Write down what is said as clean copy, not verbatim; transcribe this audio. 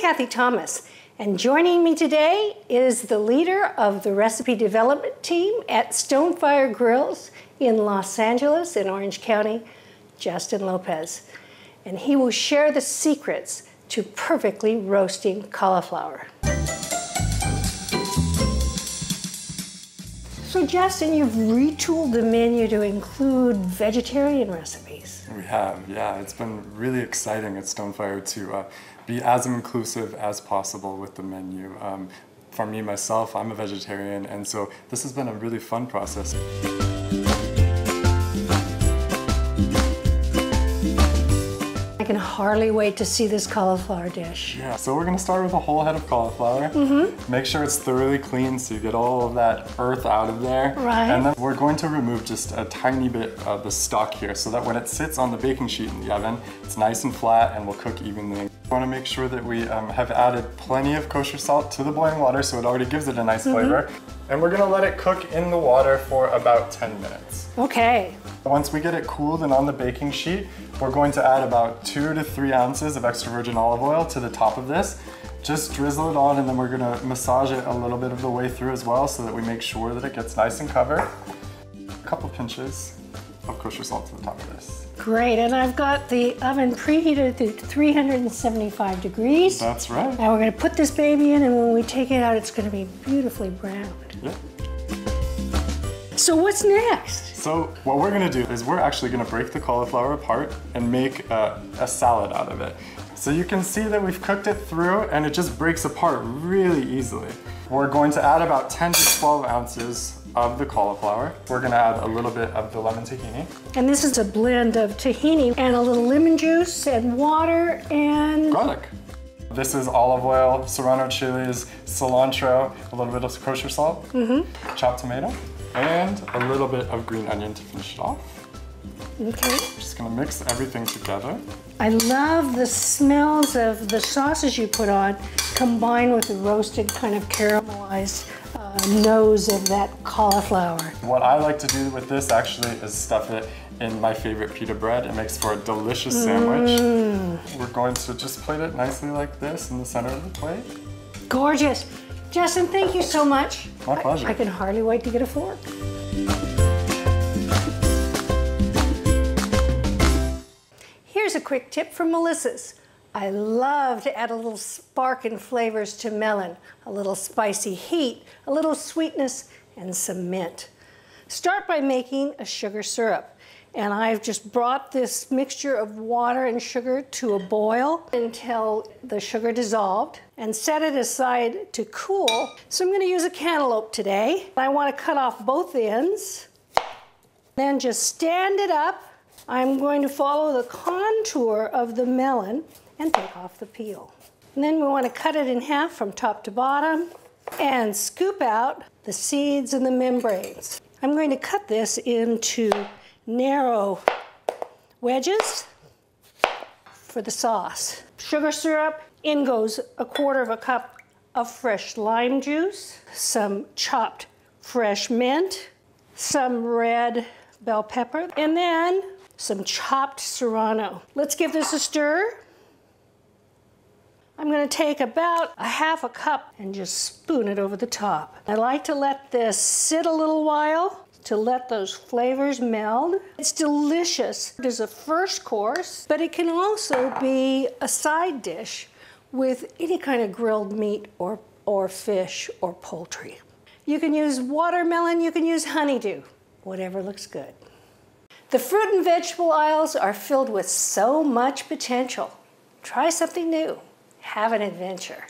Kathy Thomas, and joining me today is the leader of the recipe development team at Stonefire Grills in Los Angeles in Orange County, Justin Lopez. And he will share the secrets to perfectly roasting cauliflower. So Justin, you've retooled the menu to include vegetarian recipes. We have, yeah. It's been really exciting at Stonefire to be as inclusive as possible with the menu. For me, myself, I'm a vegetarian, and so this has been a really fun process. I can hardly wait to see this cauliflower dish. Yeah, so we're gonna start with a whole head of cauliflower. Make sure it's thoroughly clean so you get all of that earth out of there. Right. And then we're going to remove just a tiny bit of the stalk here so that when it sits on the baking sheet in the oven, it's nice and flat and will cook evenly. We wanna make sure that we have added plenty of kosher salt to the boiling water so it already gives it a nice flavor. And we're gonna let it cook in the water for about 10 minutes. Okay. Once we get it cooled and on the baking sheet, we're going to add about 2 to 3 ounces of extra virgin olive oil to the top of this. Just drizzle it on, and then we're gonna massage it a little bit of the way through as well so that we make sure that it gets nice and covered. A couple pinches of kosher salt to the top of this. Great, and I've got the oven preheated to 375 degrees. That's right. Now we're gonna put this baby in, and when we take it out, it's gonna be beautifully browned. Yep. So what's next? So what we're gonna do is we're actually gonna break the cauliflower apart and make a salad out of it. So you can see that we've cooked it through and it just breaks apart really easily. We're going to add about 10 to 12 ounces of the cauliflower. We're gonna add a little bit of the lemon tahini. And this is a blend of tahini and a little lemon juice and water and Garlic. This is olive oil, serrano chilies, cilantro, a little bit of kosher salt, chopped tomato, and a little bit of green onion to finish it off. Okay. Just gonna mix everything together. I love the smells of the sauces you put on combined with the roasted kind of caramelized nose of that cauliflower. What I like to do with this actually is stuff it in my favorite pita bread. It makes for a delicious sandwich. We're going to just plate it nicely like this in the center of the plate. Gorgeous. Justin, thank you so much. My pleasure. I can hardly wait to get a fork. Here's a quick tip from Melissa's. I love to add a little spark and flavors to melon, a little spicy heat, a little sweetness, and some mint. Start by making a sugar syrup. And I've just brought this mixture of water and sugar to a boil until the sugar dissolved and set it aside to cool. So I'm gonna use a cantaloupe today. I wanna cut off both ends, then just stand it up. I'm going to follow the contour of the melon and take off the peel. And then we wanna cut it in half from top to bottom and scoop out the seeds and the membranes. I'm going to cut this into narrow wedges for the sauce. Sugar syrup, in goes 1/4 cup of fresh lime juice, some chopped fresh mint, some red bell pepper, and then some chopped serrano. Let's give this a stir. I'm gonna take about 1/2 cup and just spoon it over the top. I like to let this sit a little while to let those flavors meld. It's delicious as a first course, but it can also be a side dish with any kind of grilled meat or fish or poultry. You can use watermelon, you can use honeydew, whatever looks good. The fruit and vegetable aisles are filled with so much potential. Try something new, have an adventure.